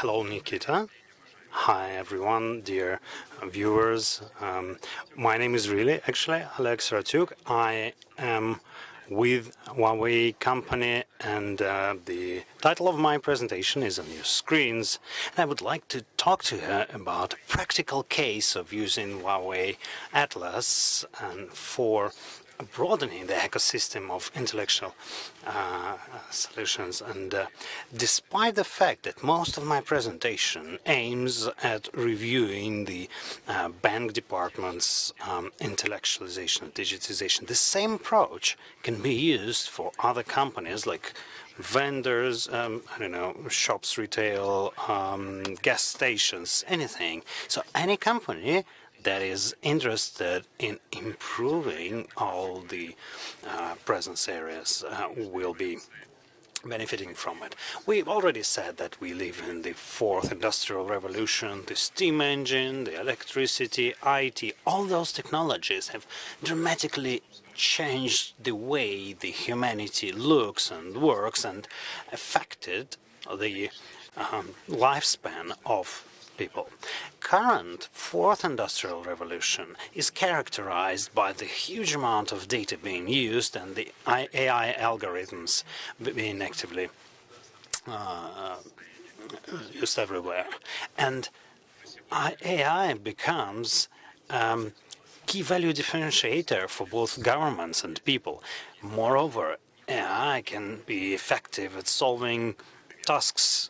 Hello, Nikita. Hi, everyone, dear viewers. My name is actually Oleg Sirotyuk. I am with Huawei company, and the title of my presentation is on your screens. And I would like to talk to you about a practical case of using Huawei Atlas and for broadening the ecosystem of intellectual solutions. And despite the fact that most of my presentation aims at reviewing the bank department's intellectualization and digitization, the same approach can be used for other companies like vendors, shops, retail, gas stations, anything. So any company that is interested in improving all the presence areas will be benefiting from it. We've already said that we live in the fourth industrial revolution. The steam engine, the electricity, IT, all those technologies have dramatically changed the way the humanity looks and works and affected the lifespan of people. Current fourth industrial revolution is characterized by the huge amount of data being used and the AI algorithms being actively used everywhere. And AI becomes key value differentiator for both governments and people. Moreover, AI can be effective at solving tasks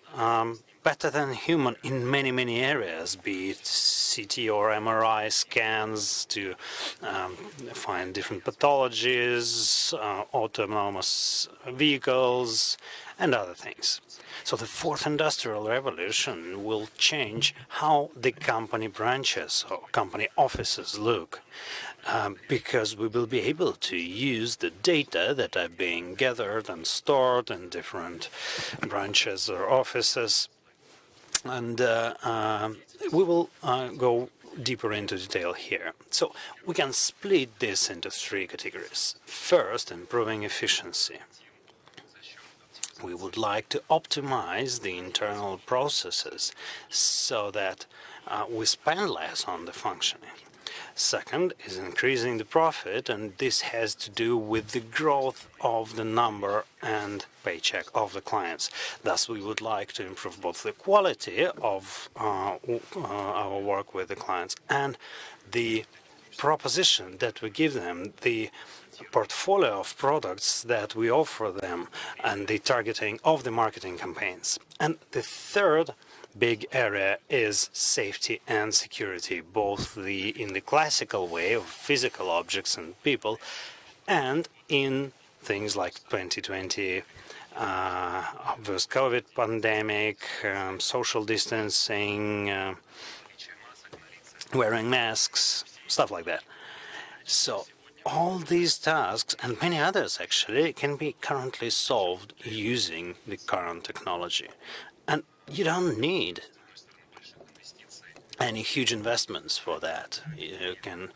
better than human in many areas, be it CT or MRI scans to find different pathologies, autonomous vehicles, and other things. So the fourth industrial revolution will change how the company branches or company offices look, because we will be able to use the data that are being gathered and stored in different branches or offices. And we will go deeper into detail here. So we can split this into three categories. First, improving efficiency. We would like to optimize the internal processes so that we spend less on the functioning. Second is increasing the profit, and this has to do with the growth of the number and paycheck of the clients. Thus, we would like to improve both the quality of our work with the clients and the proposition that we give them, the portfolio of products that we offer them, and the targeting of the marketing campaigns. And the third big area is safety and security, both in the classical way of physical objects and people, and in things like 2020, obvious COVID pandemic, social distancing, wearing masks, stuff like that. So all these tasks, and many others actually, can be currently solved using the current technology. And you don't need any huge investments for that. You can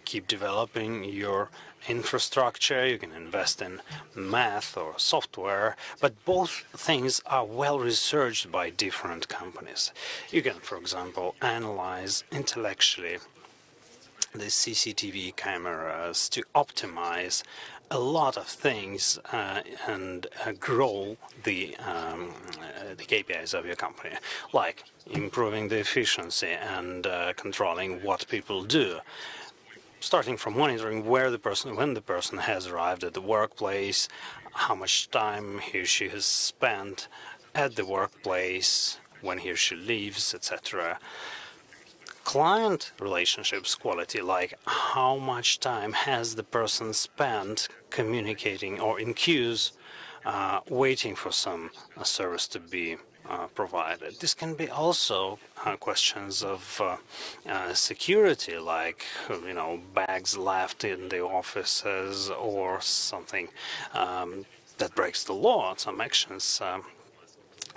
keep developing your infrastructure, you can invest in math or software, but both things are well researched by different companies. You can, for example, analyze intellectually the CCTV cameras to optimize a lot of things and grow the KPIs of your company, like improving the efficiency and controlling what people do, starting from monitoring when the person has arrived at the workplace, how much time he or she has spent at the workplace, when he or she leaves, etc. Client relationships quality, like how much time has the person spent communicating or in queues waiting for some service to be provided. This can be also questions of security, like bags left in the offices or something that breaks the law, some actions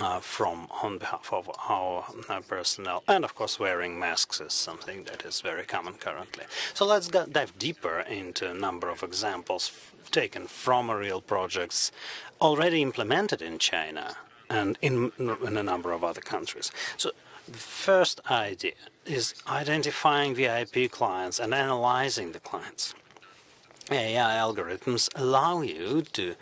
on behalf of our personnel. And of course, wearing masks is something that is very common currently. So let's dive deeper into a number of examples taken from real projects already implemented in China and in a number of other countries. So the first idea is identifying VIP clients and analyzing the clients. AI algorithms allow you to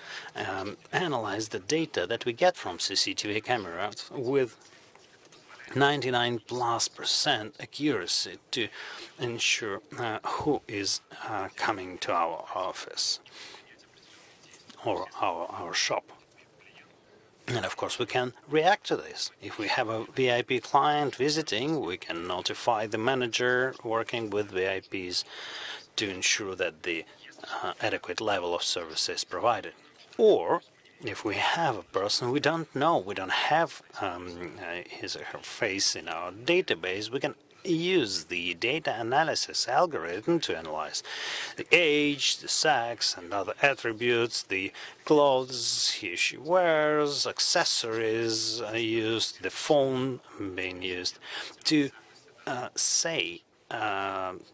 analyze the data that we get from CCTV cameras with 99+% accuracy to ensure who is coming to our office or our shop. And of course, we can react to this. If we have a VIP client visiting, we can notify the manager working with VIPs to ensure that the adequate level of service is provided. Or if we have a person we don't know, we don't have his or her face in our database, we can use the data analysis algorithm to analyze the age, the sex, and other attributes, the clothes he or she wears, accessories used, the phone being used, to say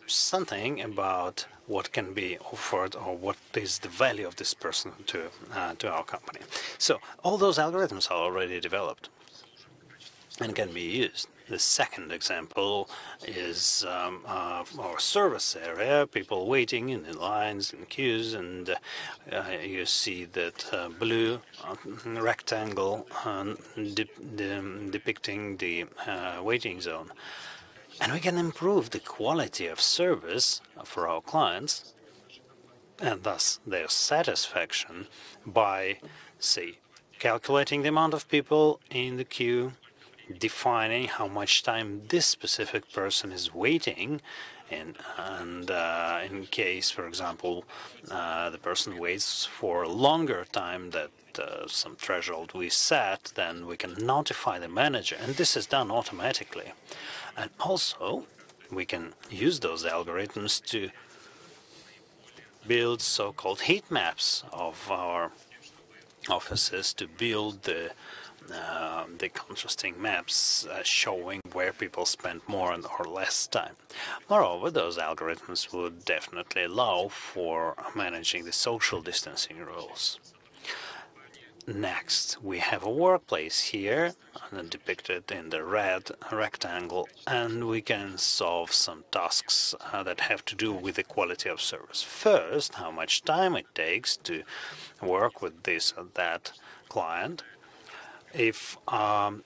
something about what can be offered or what is the value of this person to our company. So all those algorithms are already developed and can be used. The second example is our service area, people waiting in the lines and queues, and you see that blue rectangle depicting the waiting zone. And we can improve the quality of service for our clients and thus their satisfaction by, say, calculating the amount of people in the queue, defining how much time this specific person is waiting, and in case, for example, the person waits for a longer time that some threshold we set, then we can notify the manager, and this is done automatically. And also, we can use those algorithms to build so-called heat maps of our offices, to build the contrasting maps showing where people spend more or less time. Moreover, those algorithms would definitely allow for managing the social distancing rules. Next, we have a workplace here, depicted in the red rectangle, and we can solve some tasks that have to do with the quality of service. First, how much time it takes to work with this or that client. If our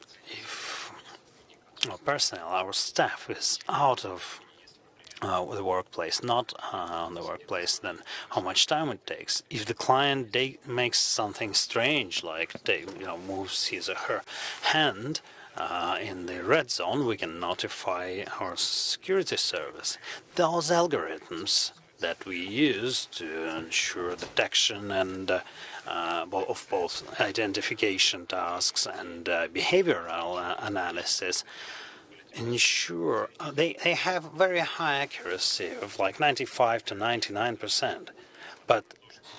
personnel, our staff, is out of the workplace, not on the workplace, then how much time it takes. If the client makes something strange, like moves his or her hand in the red zone, we can notify our security service. Those algorithms that we use to ensure detection and of both identification tasks and behavioral analysis ensure they have very high accuracy of like 95 to 99%. But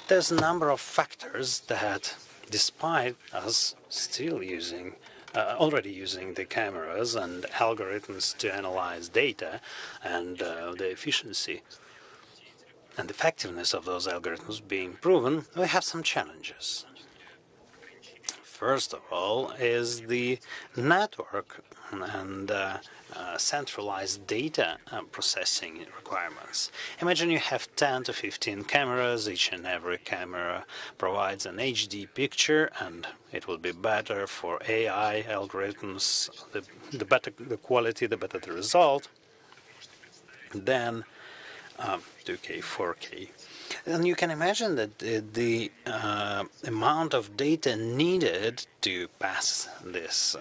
there's a number of factors that, despite us still using already using the cameras and algorithms to analyze data and the efficiency and effectiveness of those algorithms being proven, we have some challenges. First of all is the network and centralized data processing requirements. Imagine you have 10 to 15 cameras. Each and every camera provides an HD picture, and it will be better for AI algorithms. The better the quality, the better the result, than 2K, 4K. And you can imagine that the amount of data needed to pass this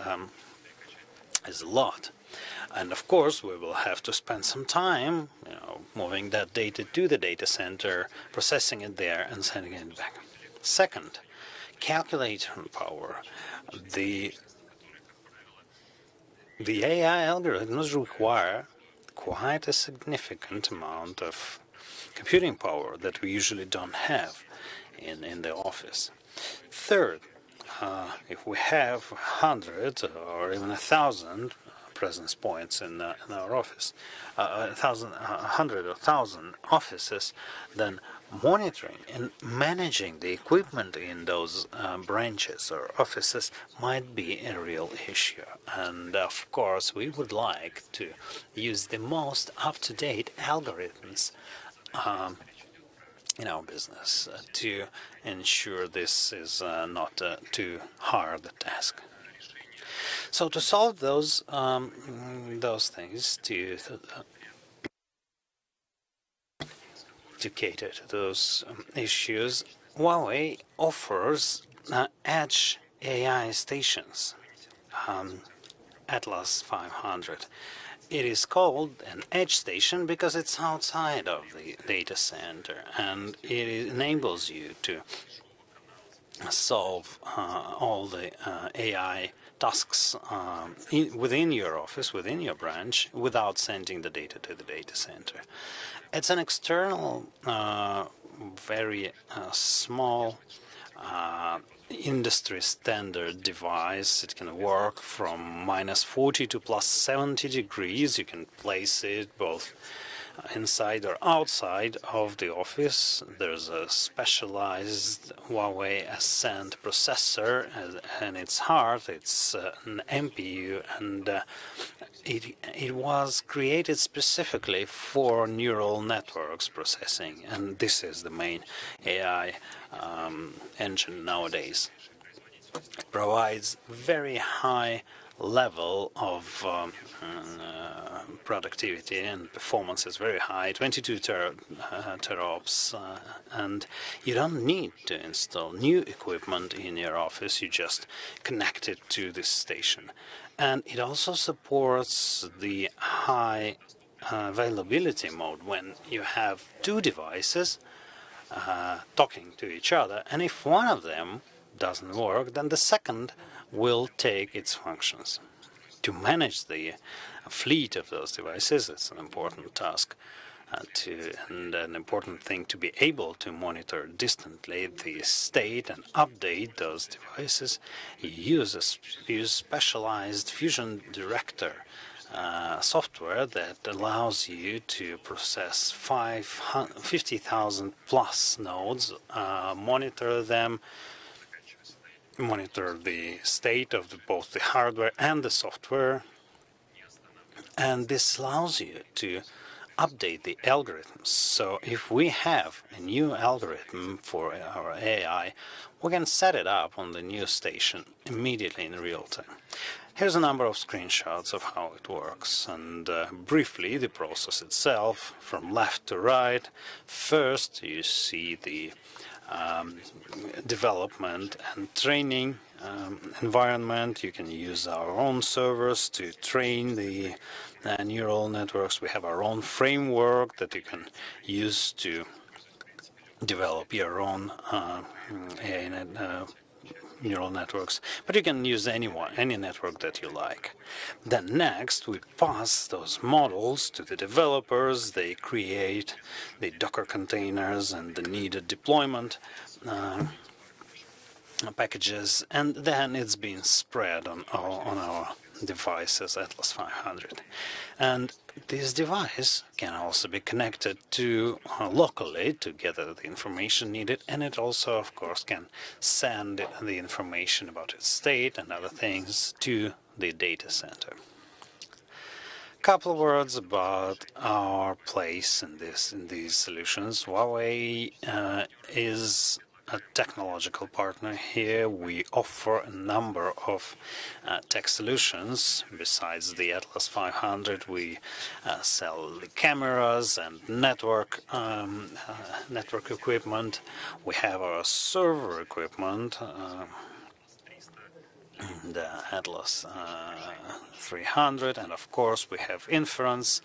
is a lot. And of course, we will have to spend some time, moving that data to the data center, processing it there, and sending it back. Second, calculation power. The AI algorithms require quite a significant amount of computing power that we usually don't have in the office. Third, if we have 100 or even 1,000 presence points in our office, 100 or 1,000 offices, then monitoring and managing the equipment in those branches or offices might be a real issue. And of course, we would like to use the most up-to-date algorithms in our business to ensure this is not too hard a task. So to solve those things, to cater to those issues, Huawei offers edge AI stations, Atlas 500. It is called an edge station because it's outside of the data center, and it enables you to solve all the AI tasks within your office, within your branch, without sending the data to the data center. It's an external, very small industry standard device. It can work from -40 to +70 degrees. You can place it both inside or outside of the office. There's a specialized Huawei Ascent processor, and its heart, it's an MPU, and it was created specifically for neural networks processing, and this is the main AI engine nowadays. It provides very high level of productivity, and performance is very high, 22 terops, and you don't need to install new equipment in your office. You just connect it to this station. And it also supports the high availability mode when you have two devices talking to each other, and if one of them doesn't work, then the second will take its functions. To manage the fleet of those devices, it's an important task, and an important thing to be able to monitor distantly the state and update those devices. You use specialized Fusion Director software that allows you to process 50,000 plus nodes, monitor them, monitor the state of both the hardware and the software, and this allows you to update the algorithms. So if we have a new algorithm for our AI, we can set it up on the new station immediately in real time. Here's a number of screenshots of how it works, and briefly the process itself from left to right. First you see the development and training environment. You can use our own servers to train the neural networks. We have our own framework that you can use to develop your own neural networks, but you can use any network that you like. Then next we pass those models to the developers. They create the Docker containers and the needed deployment packages, and then it's being spread on our devices, Atlas 500. And this device can also be connected to locally to gather the information needed, and it also, of course, can send the information about its state and other things to the data center. Couple of words about our place in these solutions. Huawei is a technological partner here. We offer a number of tech solutions. Besides the Atlas 500, we sell the cameras and network equipment. We have our server equipment, the Atlas 300, and of course we have inference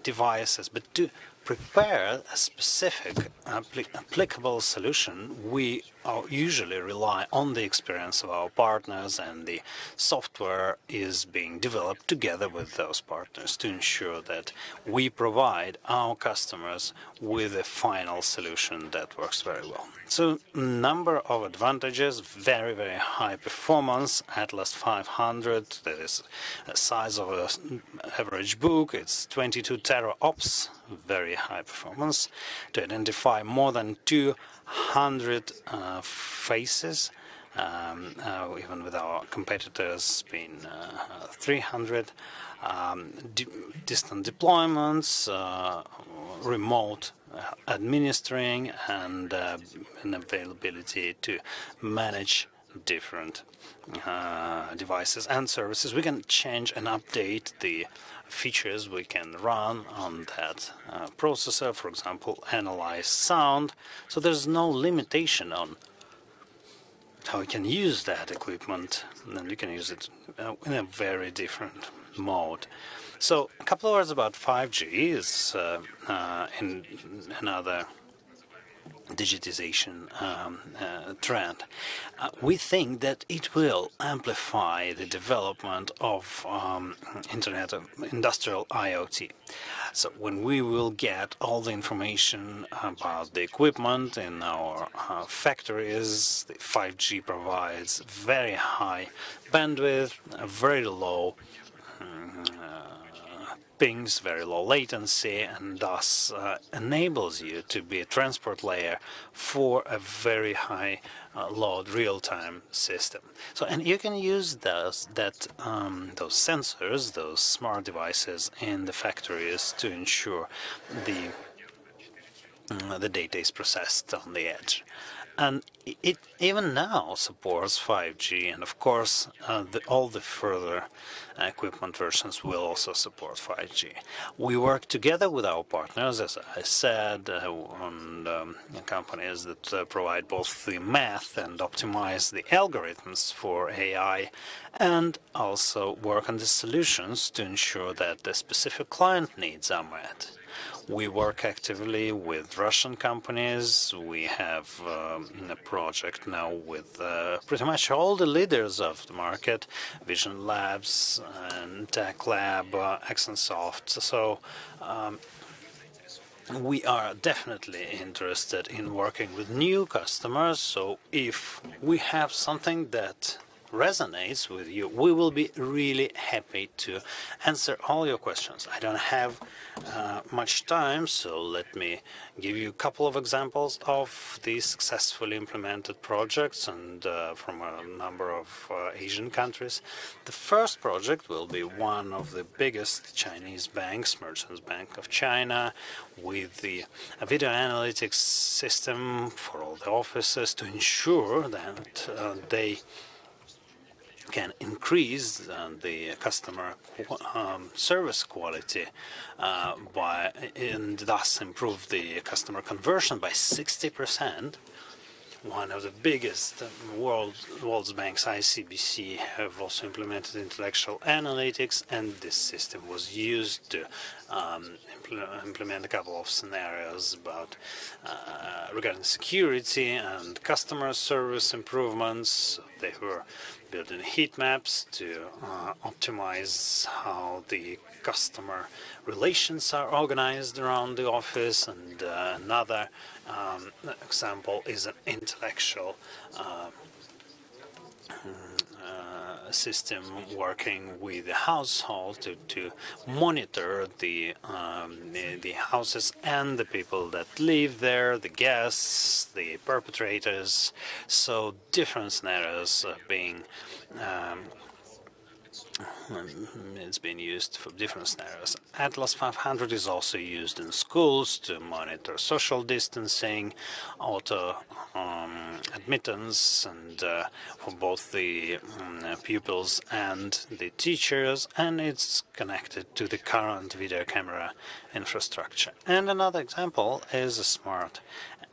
devices. But to prepare a specific applicable solution, we usually rely on the experience of our partners, and the software is being developed together with those partners to ensure that we provide our customers with a final solution that works very well. So, number of advantages: very, very high performance, Atlas 500, that is the size of an average book, it's 22 teraops, very high performance, to identify more than 200 faces, even with our competitors being 300, distant deployments, remote administering, and an availability to manage different devices and services. We can change and update the features we can run on that processor, for example, analyze sound. So there's no limitation on how we can use that equipment, and we can use it in a very different mode. So a couple of words about 5G is in another digitization trend. We think that it will amplify the development of Internet of Industrial IoT. So when we will get all the information about the equipment in our factories, the 5G provides very high bandwidth, very low pings, very low latency, and thus enables you to be a transport layer for a very high load real-time system. So, and you can use those sensors, those smart devices in the factories to ensure the data is processed on the edge. And it even now supports 5G, and of course all the further equipment versions will also support 5G. We work together with our partners, as I said, on companies that provide both the math and optimize the algorithms for AI, and also work on the solutions to ensure that the specific client needs are met. We work actively with Russian companies. We have a project now with pretty much all the leaders of the market, Vision Labs and Tech Lab, Exonsoft. So we are definitely interested in working with new customers. So if we have something that resonates with you, we will be really happy to answer all your questions. I don't have much time, so let me give you a couple of examples of these successfully implemented projects, and from a number of Asian countries. The first project will be one of the biggest Chinese banks, Merchants Bank of China, with the video analytics system for all the offices to ensure that they can increase the customer service quality and thus improve the customer conversion by 60%. One of the biggest world's banks, ICBC, have also implemented intellectual analytics, and this system was used to implement a couple of scenarios about regarding security and customer service improvements. They were building heat maps to optimize how the customer relations are organized around the office, and another example is an intellectual system working with the household to monitor the houses and the people that live there, the guests, the perpetrators. So different scenarios being it's been used for different scenarios. Atlas 500 is also used in schools to monitor social distancing, auto admittance, and for both the pupils and the teachers, and it's connected to the current video camera infrastructure. And another example is a smart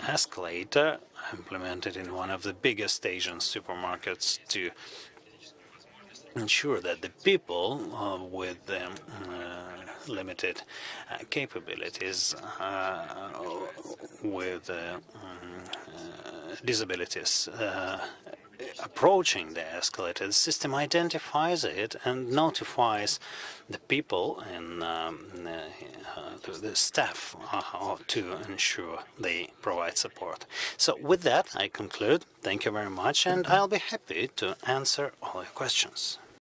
escalator implemented in one of the biggest Asian supermarkets to ensure that the people with limited capabilities with disabilities approaching the escalator, the system identifies it and notifies the people and the staff to ensure they provide support. So with that, I conclude. Thank you very much, and I'll be happy to answer all your questions.